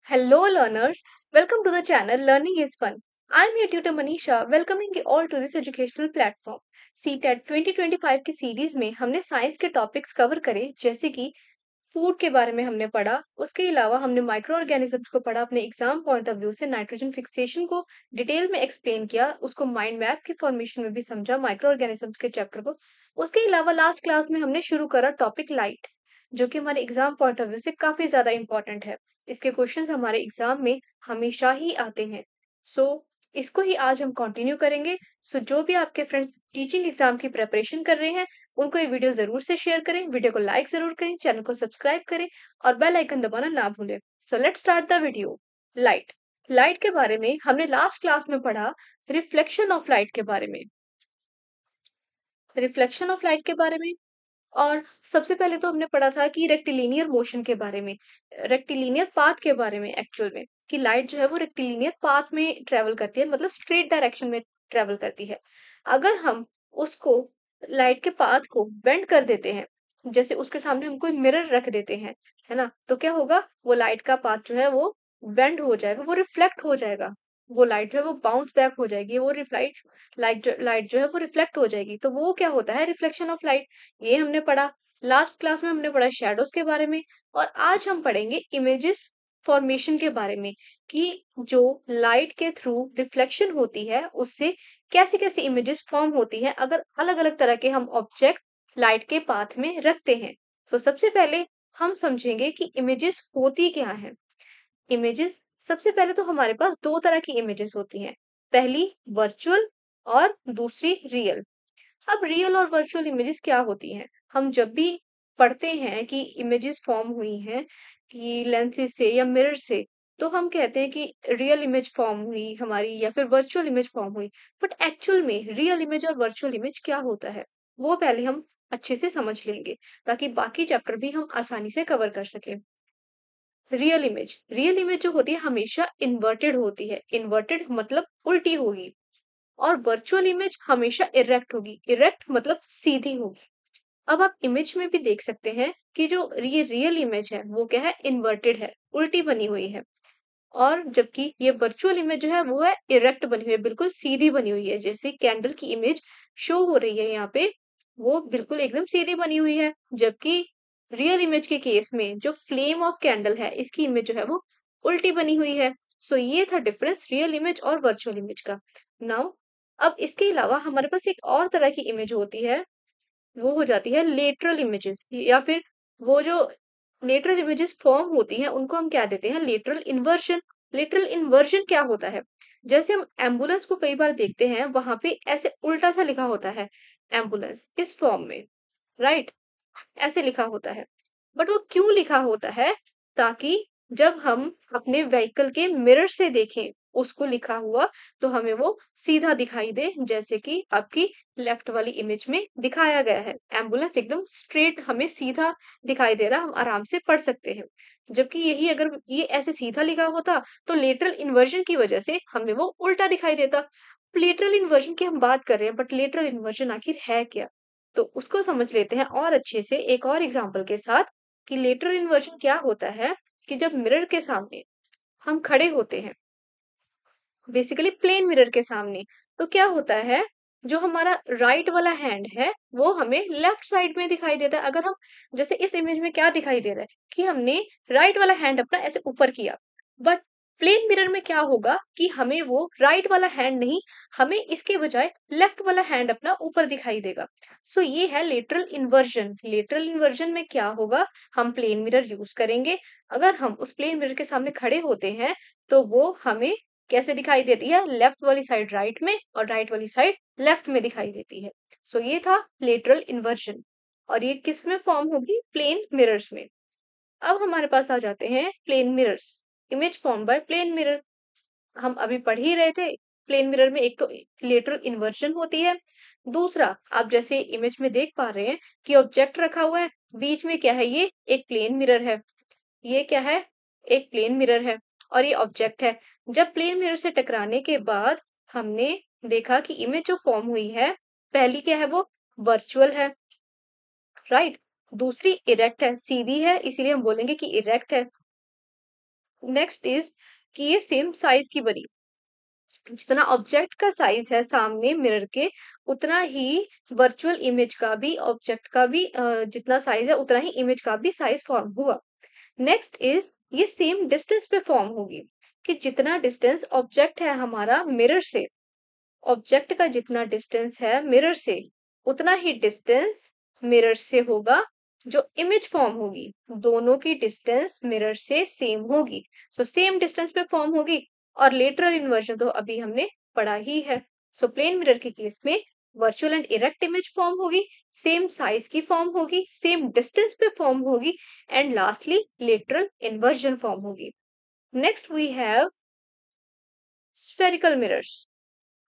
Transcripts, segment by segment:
Hello, learners. Welcome to the channel Learning is Fun. I'm your tutor Manisha, welcoming you all to this educational platform. CTET 2025 की series में हमने science के topics cover करे जैसे कि food के बारे में हमने पढ़ा। उसके अलावा हमने माइक्रो ऑर्गेनिजम्स को पढ़ा अपने एग्जाम पॉइंट ऑफ व्यू से, नाइट्रोजन फिक्सेशन को डिटेल में एक्सप्लेन किया, उसको माइंड मैप की फॉर्मेशन में भी समझा माइक्रो ऑर्गेनिजम्स के चैप्टर को। उसके अलावा लास्ट क्लास में हमने शुरू करा टॉपिक लाइट, जो कि हमारे एग्जाम पॉइंट ऑफ व्यू से काफी ज्यादा इंपॉर्टेंट है। इसके क्वेश्चंस हमारे एग्जाम में हमेशा ही आते हैं। सो इसको ही आज हम कंटिन्यू करेंगे। सो जो भी आपके फ्रेंड्स टीचिंग एग्जाम की प्रिपरेशन कर रहे हैं, उनको ये वीडियो जरूर से शेयर करें, वीडियो को लाइक जरूर करें, चैनल को सब्सक्राइब करें और बेल आइकन दबाना ना भूलें। So let's start the video. Light light के बारे में हमने लास्ट क्लास में पढ़ा रिफ्लेक्शन ऑफ लाइट के बारे में। रिफ्लेक्शन ऑफ लाइट के बारे में और सबसे पहले तो हमने पढ़ा था कि रेक्टिलिनियर मोशन के बारे में, रेक्टिलिनियर पाथ के बारे में, एक्चुअल में कि लाइट जो है वो रेक्टिलिनियर पाथ में ट्रेवल करती है, मतलब स्ट्रेट डायरेक्शन में ट्रेवल करती है। अगर हम उसको लाइट के पाथ को बेंड कर देते हैं, जैसे उसके सामने हम कोई मिरर रख देते हैं, है ना, तो क्या होगा, वो लाइट का पाथ जो है वो बेंड हो जाएगा, वो रिफ्लेक्ट हो जाएगा, वो लाइट जो है वो बाउंस बैक हो जाएगी, वो रिफ्लाइट लाइट जो है वो रिफ्लेक्ट हो जाएगी। तो वो क्या होता है, रिफ्लेक्शन ऑफ लाइट। ये हमने पढ़ा। लास्ट क्लास में हमने पढ़ा शैडोज के बारे में और आज हम पढ़ेंगे इमेजेस फॉर्मेशन के बारे में कि जो लाइट के थ्रू रिफ्लेक्शन होती है उससे कैसी कैसी इमेजेस फॉर्म होती है अगर अलग अलग तरह के हम ऑब्जेक्ट लाइट के पाथ में रखते हैं। सो सबसे पहले हम समझेंगे कि इमेजेस होती क्या है। इमेजेस, सबसे पहले तो हमारे पास दो तरह की इमेजेस होती हैं, पहली वर्चुअल और दूसरी रियल। अब रियल और वर्चुअल इमेजेस क्या होती हैं, हम जब भी पढ़ते हैं कि इमेजेस फॉर्म हुई हैं कि लेंसेज से या मिरर से, तो हम कहते हैं कि रियल इमेज फॉर्म हुई हमारी या फिर वर्चुअल इमेज फॉर्म हुई। बट एक्चुअल में रियल इमेज और वर्चुअल इमेज क्या होता है वो पहले हम अच्छे से समझ लेंगे, ताकि बाकी चैप्टर भी हम आसानी से कवर कर सकें। रियल इमेज जो होती है हमेशा इन्वर्टेड होती है, इन्वर्टेड मतलब उल्टी होगी, और वर्चुअल इमेज हमेशा इरेक्ट होगी, इरेक्ट मतलब सीधी होगी। अब आप इमेज में भी देख सकते हैं कि जो ये रियल इमेज है वो क्या है, इन्वर्टेड है, उल्टी बनी हुई है, और जबकि ये वर्चुअल इमेज जो है वो है इरेक्ट बनी हुई है, बिल्कुल सीधी बनी हुई है। जैसे कैंडल की इमेज शो हो रही है यहाँ पे, वो बिल्कुल एकदम सीधी बनी हुई है, जबकि रियल इमेज के केस में जो फ्लेम ऑफ कैंडल है इसकी इमेज जो है वो उल्टी बनी हुई है। सो ये था डिफरेंस रियल इमेज और वर्चुअल इमेज का। नाउ अब इसके अलावा हमारे पास एक और तरह की इमेज होती है, वो हो जाती है लेटरल इमेजेस, या फिर वो जो लेटरल इमेजेस फॉर्म होती हैं उनको हम क्या देते हैं, लेटरल इन्वर्जन। लेटरल इन्वर्जन क्या होता है, जैसे हम एम्बुलेंस को कई बार देखते हैं वहां पे ऐसे उल्टा सा लिखा होता है, एम्बुलेंस इस फॉर्म में, राइट, ऐसे लिखा होता है। बट वो क्यों लिखा होता है, ताकि जब हम अपने व्हीकल के मिरर से देखें उसको लिखा हुआ, तो हमें वो सीधा दिखाई दे, जैसे कि आपकी लेफ्ट वाली इमेज में दिखाया गया है। एम्बुलेंस एकदम स्ट्रेट हमें सीधा दिखाई दे रहा, हम आराम से पढ़ सकते हैं। जबकि यही अगर ये ऐसे सीधा लिखा होता तो लेटरल इन्वर्जन की वजह से हमें वो उल्टा दिखाई देता। लेटरल इन्वर्जन की हम बात कर रहे हैं, बट लेटरल इन्वर्जन आखिर है क्या, तो उसको समझ लेते हैं और अच्छे से एक और एग्जांपल के साथ कि लेटरल इन्वर्जन क्या होता है। कि जब मिरर के सामने हम खड़े होते हैं, बेसिकली प्लेन मिरर के सामने, तो क्या होता है, जो हमारा राइट वाला हैंड है वो हमें लेफ्ट साइड में दिखाई देता है। अगर हम, जैसे इस इमेज में क्या दिखाई दे रहा है कि हमने राइट वाला हैंड अपना ऐसे ऊपर किया, बट प्लेन मिरर में क्या होगा कि हमें वो राइट वाला हैंड नहीं, हमें इसके बजाय लेफ्ट वाला हैंड अपना ऊपर दिखाई देगा। सो ये है लेटरल इन्वर्जन। लेटरल इन्वर्जन में क्या होगा, हम प्लेन मिरर यूज करेंगे, अगर हम उस प्लेन मिरर के सामने खड़े होते हैं तो वो हमें कैसे दिखाई देती है, लेफ्ट वाली साइड राइट में और राइट वाली साइड लेफ्ट में दिखाई देती है। सो ये था लेटरल इन्वर्जन, और ये किस में फॉर्म होगी, प्लेन मिरर्स में। अब हमारे पास आ जाते हैं plane mirrors, image form by plane mirror. हम अभी पढ़ ही रहे थे, प्लेन मिरर में एक तो लेटरल इन्वर्जन होती है, दूसरा आप जैसे इमेज में देख पा रहे हैं कि ऑब्जेक्ट रखा हुआ है, बीच में क्या है, ये एक प्लेन मिरर है, ये क्या है, एक प्लेन मिरर है, और ये ऑब्जेक्ट है। जब प्लेन मिरर से टकराने के बाद हमने देखा कि इमेज जो फॉर्म हुई है, पहली क्या है, वो वर्चुअल है, राइट, दूसरी इरेक्ट है, सीधी है, इसीलिए हम बोलेंगे कि इरेक्ट है, नेक्स्ट इज कि ये सेम साइज की बनी। जितना ऑब्जेक्ट का साइज है सामने मिरर के, उतना ही वर्चुअल इमेज का भी, ऑब्जेक्ट का भी जितना साइज है उतना ही इमेज का भी साइज फॉर्म हुआ। नेक्स्ट इज ये सेम डिस्टेंस पे फॉर्म होगी, कि जितना डिस्टेंस ऑब्जेक्ट है हमारा मिरर से, ऑब्जेक्ट का जितना डिस्टेंस है मिरर से, उतना ही डिस्टेंस मिरर से होगा जो इमेज फॉर्म होगी। दोनों की डिस्टेंस मिरर से सेम होगी, सो सेम डिस्टेंस पे फॉर्म होगी। और लेटरल इन्वर्जन तो अभी हमने पढ़ा ही है। सो प्लेन मिरर के केस में virtual and erect image form होगी, सेम साइज की फॉर्म होगी, सेम डिस्टेंस पे फॉर्म होगी, and lastly lateral inversion form होगी। Next we have spherical mirrors.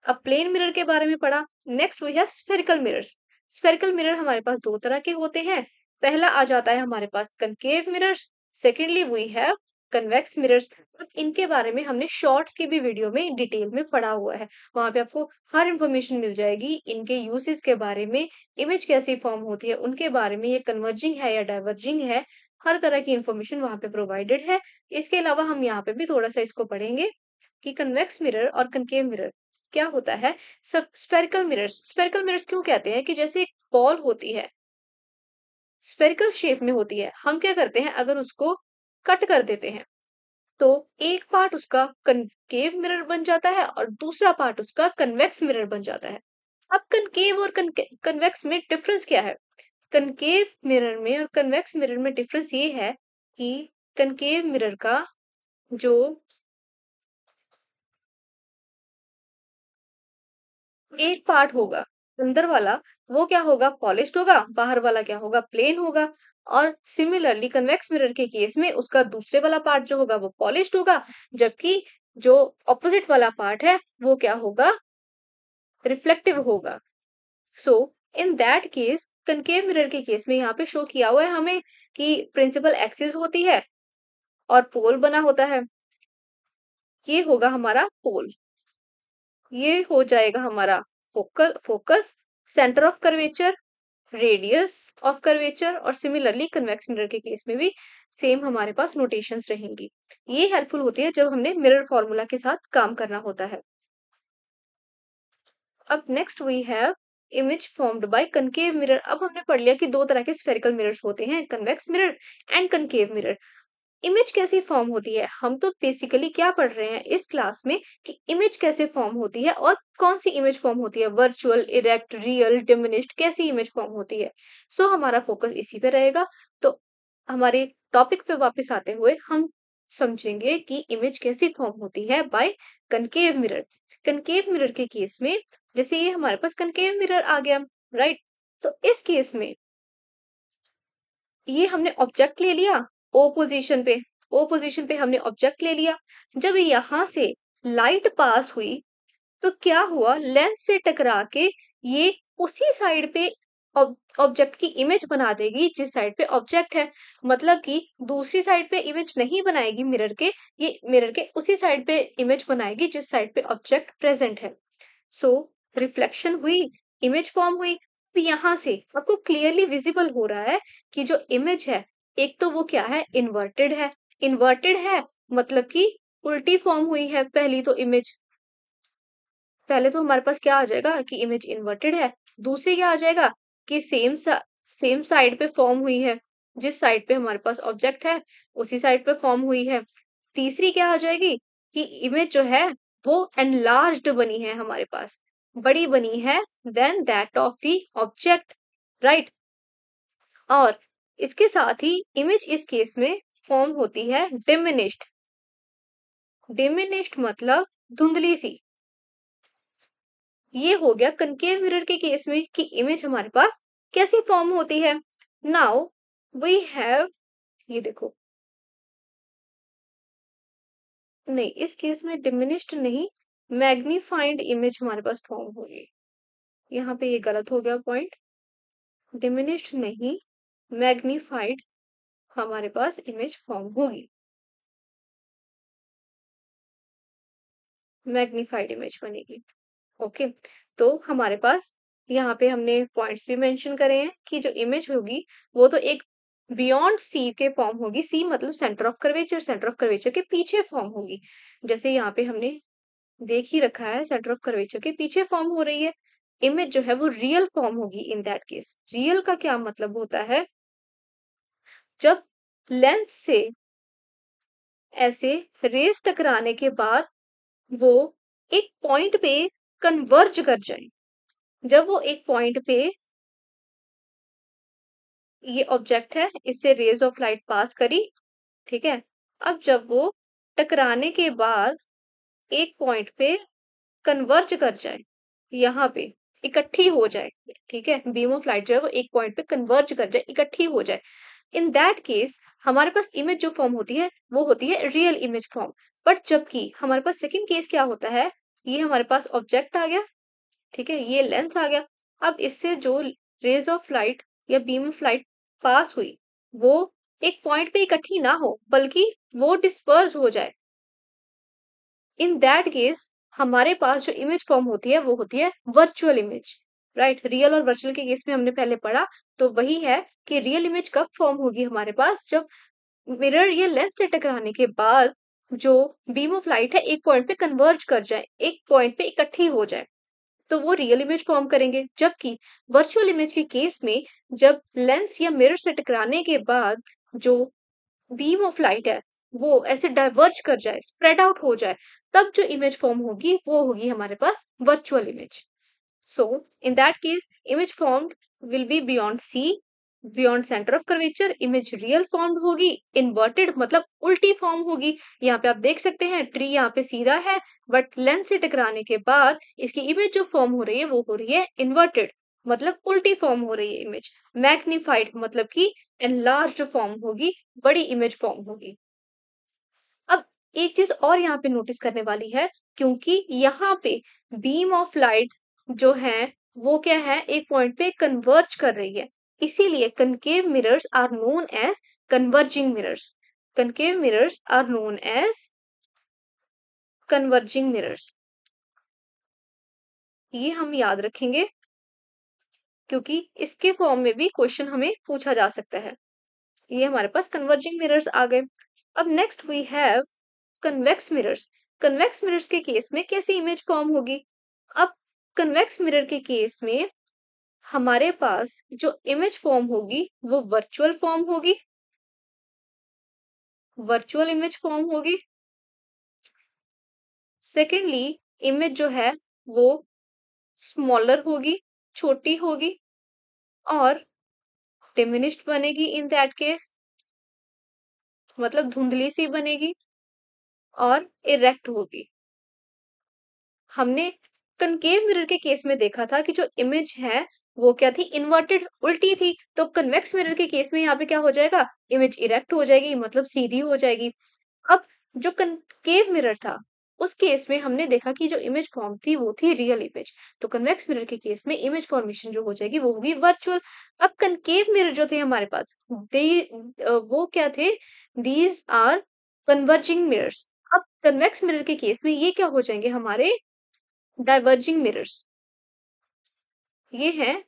अब प्लेन मिरर के बारे में पढ़ा, next we have spherical mirrors. Spherical mirror हमारे पास दो तरह के होते हैं। पहला आ जाता है हमारे पास concave mirrors, secondly we have convex mirrors. अब इनके बारे में हमने शॉर्ट्स की भी वीडियो में डिटेल में पढ़ा हुआ है, वहां पे आपको हर इंफॉर्मेशन मिल जाएगी इनके यूसेस के बारे में, इमेज कैसी फॉर्म होती है उनके बारे में, ये कन्वर्जिंग है या डाइवर्जिंग है, हर तरह की इंफॉर्मेशन वहां पे प्रोवाइडेड है। इसके अलावा हम यहाँ पे भी थोड़ा सा इसको पढ़ेंगे कि कन्वेक्स मिरर और कनकेव मिरर क्या होता है। सब स्फेरिकल मिरर्स क्यों कहते हैं, कि जैसे एक बॉल होती है, स्फेरिकल शेप में होती है, हम क्या करते हैं अगर उसको कट कर देते हैं तो एक पार्ट उसका कनकेव मिरर बन जाता है और दूसरा पार्ट उसका कन्वेक्स मिरर बन जाता है। अब कनकेव और कन्वेक्स में डिफरेंस क्या है? कनकेव मिरर में और कन्वेक्स मिरर में डिफरेंस ये है कि कनकेव मिरर का जो एक पार्ट होगा अंदर वाला, वो क्या होगा, पॉलिश्ड होगा, बाहर वाला क्या होगा, प्लेन होगा। और सिमिलरली कन्वेक्स मिरर के केस में उसका दूसरे वाला पार्ट जो होगा वो पॉलिश्ड होगा, जबकि जो ऑपोजिट वाला पार्ट है वो क्या होगा, रिफ्लेक्टिव होगा। So in that case concave mirror के केस में यहाँ पे शो किया हुआ है हमें कि प्रिंसिपल एक्सिस होती है और पोल बना होता है। ये होगा हमारा पोल, ये हो जाएगा हमारा focus, centre of curvature, radius of curvature. और सिमिलरली कन्वेक्स मिरर के केस में भी सेम हमारे पास नोटेशंस रहेंगी। ये हेल्पफुल होती है जब हमने मिरर फॉर्मूला के साथ काम करना होता है। अब next we have image formed by concave mirror. अब हमने पढ़ लिया कि दो तरह के स्फेरिकल मिरर्स होते हैं, convex mirror and concave mirror. Image कैसे फॉर्म होती है, हम तो बेसिकली क्या पढ़ रहे हैं इस क्लास में कि इमेज कैसे फॉर्म होती है और कौन सी इमेज फॉर्म होती है, वर्चुअल, इरेक्ट, रियल, डिमिनिश्ड, कैसी इमेज फॉर्म होती है। सो हमारा फोकस इसी पे रहेगा। तो हमारे टॉपिक पे वापस आते हुए हम समझेंगे कि इमेज कैसी फॉर्म होती है by concave mirror. Concave mirror के केस में जैसे ये हमारे पास कनकेव मिरर आ गया, राइट। तो इस केस में ये हमने ऑब्जेक्ट ले लिया ओ पोजीशन पे, ओ पोजीशन पे हमने ऑब्जेक्ट ले लिया। जब यहाँ से लाइट पास हुई तो क्या हुआ, लेंस से टकरा के ये उसी साइड पे ऑब्जेक्ट की इमेज बना देगी जिस साइड पे ऑब्जेक्ट है। मतलब कि दूसरी साइड पे इमेज नहीं बनाएगी मिरर के, ये मिरर के उसी साइड पे इमेज बनाएगी जिस साइड पे ऑब्जेक्ट प्रेजेंट है। सो रिफ्लेक्शन हुई, इमेज फॉर्म हुई। तो यहाँ से आपको क्लियरली विजिबल हो रहा है कि जो इमेज है, एक तो वो क्या है, इन्वर्टेड है। इन्वर्टेड है मतलब कि उल्टी फॉर्म हुई है पहली तो इमेज। पहले तो हमारे पास क्या आ जाएगा कि इमेज इन्वर्टेड है। दूसरी क्या आ जाएगा कि सेम साइड पे फॉर्म हुई है, जिस साइड पे हमारे पास ऑब्जेक्ट है उसी साइड पे फॉर्म हुई है। तीसरी क्या आ जाएगी कि इमेज जो है वो एनलार्ज्ड बनी है, हमारे पास बड़ी बनी है than that of the object, right. और इसके साथ ही इमेज इस केस में फॉर्म होती है डिमिनिश्ड। डिमिनिश्ड मतलब धुंधली सी। ये हो गया कनकेव मिरर के केस में कि इमेज हमारे पास कैसी फॉर्म होती है। नाउ वी हैव, ये देखो, नहीं इस केस में डिमिनिश्ड नहीं, मैग्नीफाइड इमेज हमारे पास फॉर्म होगी। यहाँ पे ये गलत हो गया पॉइंट, डिमिनिश्ड नहीं, मैग्नीफाइड हमारे पास इमेज फॉर्म होगी, मैग्नीफाइड इमेज बनेगी। ओके, तो हमारे पास यहाँ पे हमने पॉइंट्स भी मेंशन करे हैं कि जो इमेज होगी वो तो एक बियॉन्ड सी के फॉर्म होगी, सी मतलब centre of curvature, centre of curvature के पीछे फॉर्म होगी। जैसे यहाँ पे हमने देख ही रखा है, सेंटर ऑफ कर्वेचर के पीछे फॉर्म हो रही है। इमेज जो है वो रियल फॉर्म होगी इन दैट केस। रियल का क्या मतलब होता है, जब लेंस से ऐसे रेज टकराने के बाद वो एक पॉइंट पे कन्वर्ज कर जाए। जब वो एक पॉइंट पे, ये ऑब्जेक्ट है, इससे रेज ऑफ लाइट पास करी, ठीक है। अब जब वो टकराने के बाद एक पॉइंट पे कन्वर्ज कर जाए, यहाँ पे इकट्ठी हो जाए, ठीक है, बीम ऑफ लाइट जो है वो एक पॉइंट पे कन्वर्ज कर जाए, इकट्ठी हो जाए, इन दैट केस हमारे पास इमेज जो फॉर्म होती है वो होती है रियल इमेज फॉर्म। बट जबकि हमारे पास सेकंड केस क्या होता है, ये हमारे पास ऑब्जेक्ट आ गया, ठीक है, ये लेंस आ गया। अब इससे जो रेज ऑफ लाइट या बीम ऑफ लाइट पास हुई, वो एक पॉइंट पे इकट्ठी ना हो बल्कि वो डिस्पर्स हो जाए। इन दैट केस हमारे पास जो इमेज फॉर्म होती है वो होती है वर्चुअल इमेज, राइट। रियल और वर्चुअल के केस में हमने पहले पढ़ा, तो वही है कि रियल इमेज कब फॉर्म होगी हमारे पास, जब मिरर या लेंस से टकराने के बाद जो बीम ऑफ लाइट है एक पॉइंट पे कन्वर्ज कर जाए, एक पॉइंट पे इकट्ठी हो जाए, तो वो रियल इमेज फॉर्म करेंगे। जबकि वर्चुअल इमेज के केस में जब लेंस या मिरर से टकराने के बाद जो बीम ऑफ लाइट है वो ऐसे डाइवर्ज कर जाए, स्प्रेड आउट हो जाए, तब जो इमेज फॉर्म होगी वो होगी हमारे पास virtual image. So in that case image formed will be beyond C, beyond centre of curvature, image real formed होगी, इन्वर्टेड मतलब उल्टी फॉर्म होगी। यहाँ पे आप देख सकते हैं ट्री यहाँ पे सीधा है, बट लेंस से टकराने के बाद इसकी इमेज जो फॉर्म हो रही है वो हो रही है इन्वर्टेड, मतलब उल्टी फॉर्म हो रही है इमेज। मैग्निफाइड मतलब कि एनलार्ज्ड फॉर्म होगी, बड़ी इमेज फॉर्म होगी। अब एक चीज और यहाँ पे नोटिस करने वाली है, क्योंकि यहाँ पे बीम ऑफ लाइट जो है वो क्या है, एक पॉइंट पे कन्वर्ज कर रही है, इसीलिए concave mirrors are known as converging mirrors. Concave mirrors are known as converging mirrors, ये हम याद रखेंगे क्योंकि इसके फॉर्म में भी क्वेश्चन हमें पूछा जा सकता है। ये हमारे पास कन्वर्जिंग मिरर्स आ गए। अब next we have convex mirrors. Convex mirrors के केस में कैसी इमेज फॉर्म होगी, अब कन्वेक्स मिरर के केस में हमारे पास जो इमेज फॉर्म होगी वो वर्चुअल फॉर्म होगी, वर्चुअल इमेज फॉर्म होगी। सेकेंडली इमेज जो है वो स्मॉलर होगी, छोटी होगी, और डिमिनिश्ड बनेगी इन दैट केस, मतलब धुंधली सी बनेगी, और इरेक्ट होगी। हमने कनकेव मिरर के केस में देखा था कि जो इमेज है वो क्या थी, इन्वर्टेड, उल्टी थी। तो कन्वेक्स मिरर के केस में यहाँ पे क्या हो जाएगा, इमेज इरेक्ट हो जाएगी, मतलब सीधी हो जाएगी। अब जो कनकेव मिरर था उस केस में हमने देखा कि जो इमेज फॉर्म थी वो थी रियल इमेज। तो कन्वेक्स मिरर के केस में इमेज फॉर्मेशन जो हो जाएगी वो होगी वर्चुअल। अब कनकेव मिरर जो थे हमारे पास, वो क्या थे, दीज आर कन्वर्जिंग मिरर्स। अब कन्वेक्स मिरर के केस में ये क्या हो जाएंगे, हमारे डाइवर्जिंग मिरर्स। ये है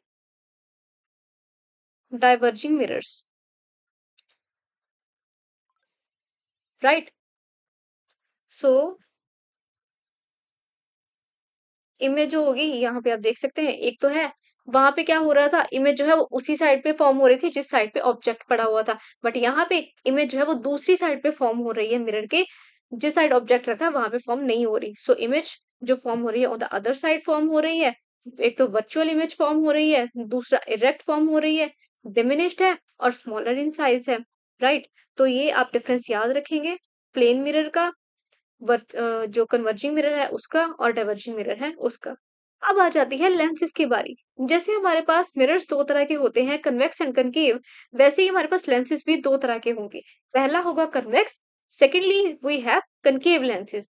diverging mirrors, right. So image जो होगी यहाँ पे आप देख सकते हैं, एक तो है वहां पे क्या हो रहा था, इमेज जो है वो उसी साइड पे फॉर्म हो रही थी जिस साइड पे ऑब्जेक्ट पड़ा हुआ था, बट यहाँ पे इमेज जो है वो दूसरी साइड पे फॉर्म हो रही है मिरर के, जिस साइड ऑब्जेक्ट रखा है वहां पे फॉर्म नहीं हो रही। सो इमेज जो फॉर्म हो रही है on the other side form हो रही है। एक तो वर्चुअल इमेज फॉर्म हो रही है, दूसरा इरेक्ट फॉर्म हो रही है, डिमिनिश्ड है और स्मॉलर इन साइज है, राइट। तो ये आप डिफरेंस याद रखेंगे प्लेन मिरर का, जो कन्वर्जिंग मिरर है उसका, और डाइवर्जिंग मिरर है उसका। अब आ जाती है लेंसेज की बारी। जैसे हमारे पास मिरर्स दो तरह के होते हैं, कन्वेक्स एंड कनकेव, वैसे ही हमारे पास लेंसेज भी दो तरह के होंगे। पहला होगा convex, secondly we have concave lenses.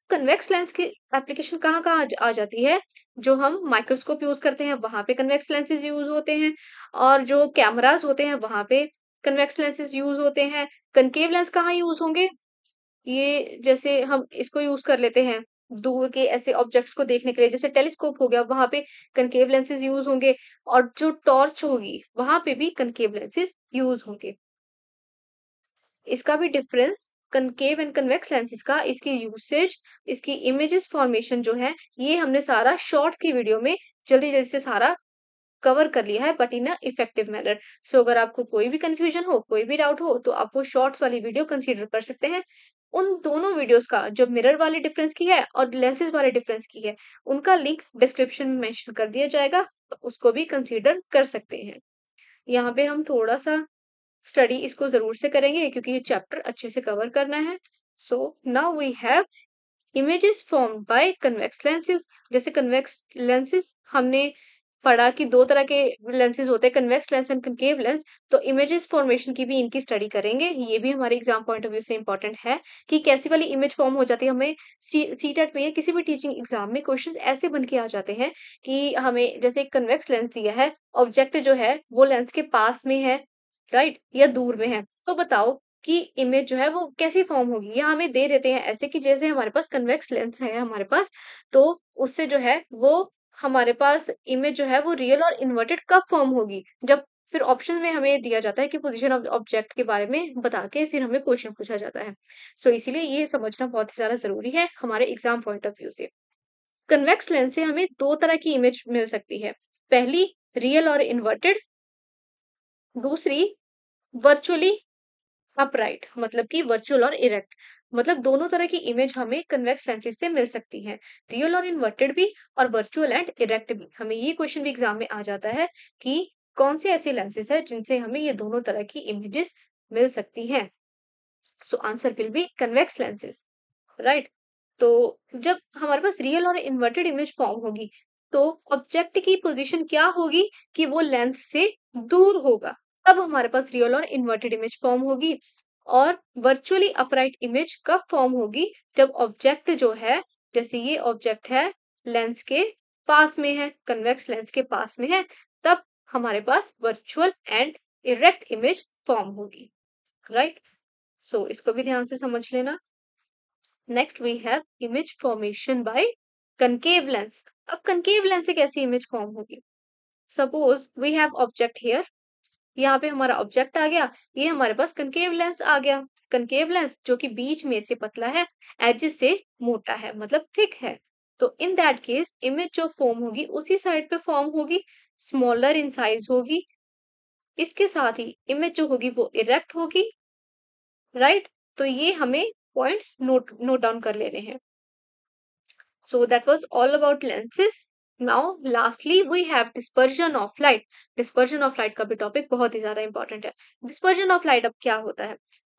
Convex lens की एप्लीकेशन कहाँ कहाँ आ जाती है, जो हम माइक्रोस्कोप यूज करते हैं वहां पे कन्वेक्स लेंसेज यूज होते हैं, और जो कैमराज होते हैं वहां पे कन्वेक्स लेंसेज यूज होते हैं। कनकेव लेंस कहाँ यूज होंगे, ये जैसे हम इसको यूज कर लेते हैं दूर के ऐसे ऑब्जेक्ट्स को देखने के लिए, जैसे टेलीस्कोप हो गया वहां पे कनकेव लेंसेज यूज होंगे, और जो टॉर्च होगी वहां पे भी कनकेव लेंसेज यूज होंगे। इसका भी difference concave and convex lenses का, इसकी यूसेज, इसकी इमेजेस फॉर्मेशन जो है, ये हमने सारा शॉर्ट्स की वीडियो में जल्दी जल्दी से सारा कवर कर लिया है, but in a effective manner. So अगर आपको कोई भी कंफ्यूजन हो, कोई भी डाउट हो, तो आप वो शॉर्ट्स वाली वीडियो कंसीडर कर सकते हैं। उन दोनों वीडियोस का, जो मिरर वाले डिफरेंस की है और लेंसेज वाले डिफरेंस की है, उनका लिंक डिस्क्रिप्शन में मेंशन कर दिया जाएगा, उसको भी कंसीडर कर सकते हैं। यहाँ पे हम थोड़ा सा स्टडी इसको जरूर से करेंगे क्योंकि ये चैप्टर अच्छे से कवर करना है। So now we have images formed by convex lenses. जैसे कन्वेक्स लेंसेज हमने पढ़ा कि दो तरह के लेंसेज होते हैं, convex lens and concave lens. तो इमेजेस फॉर्मेशन की भी इनकी स्टडी करेंगे, ये भी हमारे एग्जाम पॉइंट ऑफ व्यू से इंपॉर्टेंट है कि कैसी वाली इमेज फॉर्म हो जाती है। हमें सीटेट में या किसी भी टीचिंग एग्जाम में क्वेश्चंस ऐसे बन के आ जाते हैं कि हमें जैसे एक कन्वेक्स लेंस दिया है, ऑब्जेक्ट जो है वो लेंस के पास में है, राइट, या दूर में है, तो बताओ कि इमेज जो है वो कैसी फॉर्म होगी। या हमें दे देते हैं ऐसे कि जैसे हमारे पास कन्वेक्स लेंस है हमारे पास, तो उससे जो है वो हमारे पास इमेज जो है वो रियल और इन्वर्टेड कब फॉर्म होगी, जब फिर ऑप्शन में हमें दिया जाता है कि पोजीशन ऑफ ऑब्जेक्ट के बारे में बता के फिर हमें क्वेश्चन पूछा जाता है। सो इसीलिए ये समझना बहुत ही ज्यादा जरूरी है हमारे एग्जाम पॉइंट ऑफ व्यू से। कन्वेक्स लेंस से हमें दो तरह की इमेज मिल सकती है। पहली रियल और इन्वर्टेड, दूसरी वर्चुअली अपराइट, मतलब कि वर्चुअल और इरेक्ट। मतलब दोनों तरह की इमेज हमें कन्वेक्स लेंसेज से मिल सकती है, रियल और इन्वर्टेड भी और वर्चुअल एंड इरेक्ट भी। हमें ये क्वेश्चन भी एग्जाम में आ जाता है कि कौन से ऐसे लेंसेज है जिनसे हमें ये दोनों तरह की इमेजेस मिल सकती हैं। So answer will be convex lenses, right. तो जब हमारे पास रियल और इन्वर्टेड इमेज फॉर्म होगी, तो ऑब्जेक्ट की पोजीशन क्या होगी कि वो लेंस से दूर होगा, तब हमारे पास रियल और इन्वर्टेड इमेज फॉर्म होगी। और वर्चुअली अपराइट इमेज कब फॉर्म होगी, जब ऑब्जेक्ट जो है, जैसे ये ऑब्जेक्ट है लेंस के पास में है, कन्वेक्स लेंस के पास में है, तब हमारे पास virtual and erect image form होगी, राइट। सो इसको भी ध्यान से समझ लेना। Next we have image formation by concave lens. अब कनकेव लेंस से कैसी इमेज फॉर्म होगी। Suppose we have object here, यहाँ पे हमारा ऑब्जेक्ट आ गया, ये हमारे पास कनकेव लेंस आ गया। कनकेव लेंस जो कि बीच में से पतला है, एजेस से मोटा है, मतलब थिक है। तो इन दैट केस इमेज जो फॉर्म होगी उसी साइड पे फॉर्म होगी, स्मॉलर इन साइज होगी। इसके साथ ही इमेज जो होगी वो इरेक्ट होगी, राइट। तो ये हमें पॉइंट्स नोट नोट डाउन कर लेने हैं। So that was all about lenses. Now lastly we have dispersion of light. Dispersion of light का भी टॉपिक बहुत ही ज्यादा इंपॉर्टेंट है। Dispersion of light अब क्या होता है,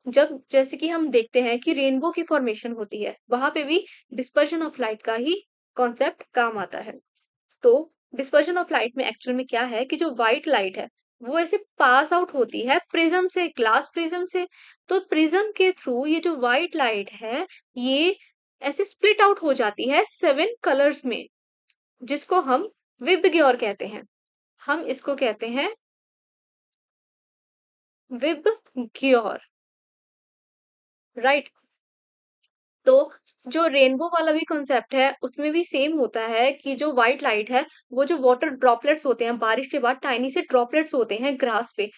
जब जैसे कि हम देखते हैं कि रेनबो की फॉर्मेशन होती है, वहां पे भी डिस्पर्जन ऑफ लाइट का ही कॉन्सेप्ट काम आता है। तो डिस्पर्जन ऑफ लाइट में एक्चुअल में क्या है कि जो व्हाइट लाइट है वो ऐसे पास आउट होती है प्रिज्म से, ग्लास प्रिज्म से। तो प्रिज्म के थ्रू ये जो व्हाइट लाइट है, ये ऐसे स्प्लिट आउट हो जाती है 7 कलर्स में, जिसको हम विबग्योर कहते हैं। हम इसको कहते हैं विबग्योर, राइट। तो जो रेनबो वाला भी कॉन्सेप्ट है उसमें भी सेम होता है कि जो व्हाइट लाइट है, वो जो वाटर ड्रॉपलेट्स होते हैं, बारिश के बाद टाइनी से ड्रॉपलेट्स होते हैं ग्रास पे,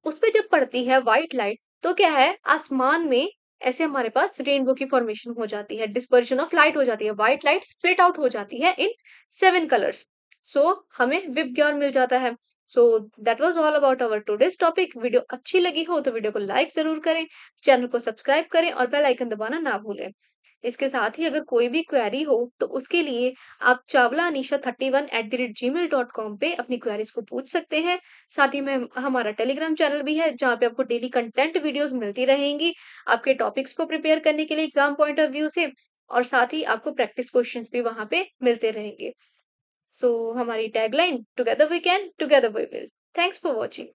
उस पे जब पड़ती है व्हाइट लाइट, तो क्या है, आसमान में ऐसे हमारे पास रेनबो की फॉर्मेशन हो जाती है, डिस्पर्जन ऑफ लाइट हो जाती है, व्हाइट लाइट स्प्लिट आउट हो जाती है इन 7 कलर्स। सो हमें विबग्योर मिल जाता है। So that was all about our today's topic. Video अच्छी लगी हो तो वीडियो को लाइक जरूर करें, चैनल को सब्सक्राइब करें और बेल आइकन दबाना ना भूलें। इसके साथ ही अगर कोई भी क्वेरी हो तो उसके लिए आप चावला अनीशा 31@gmail.com पे अपनी क्वेरीज को पूछ सकते हैं। साथ ही में हमारा टेलीग्राम चैनल भी है जहाँ पे आपको डेली कंटेंट वीडियोस मिलती रहेंगी आपके टॉपिक्स को प्रिपेयर करने के लिए एग्जाम पॉइंट ऑफ व्यू से, और साथ ही आपको प्रैक्टिस क्वेश्चंस भी वहां पे मिलते रहेंगे। सो हमारी tagline together we can, together we will. Thanks for watching.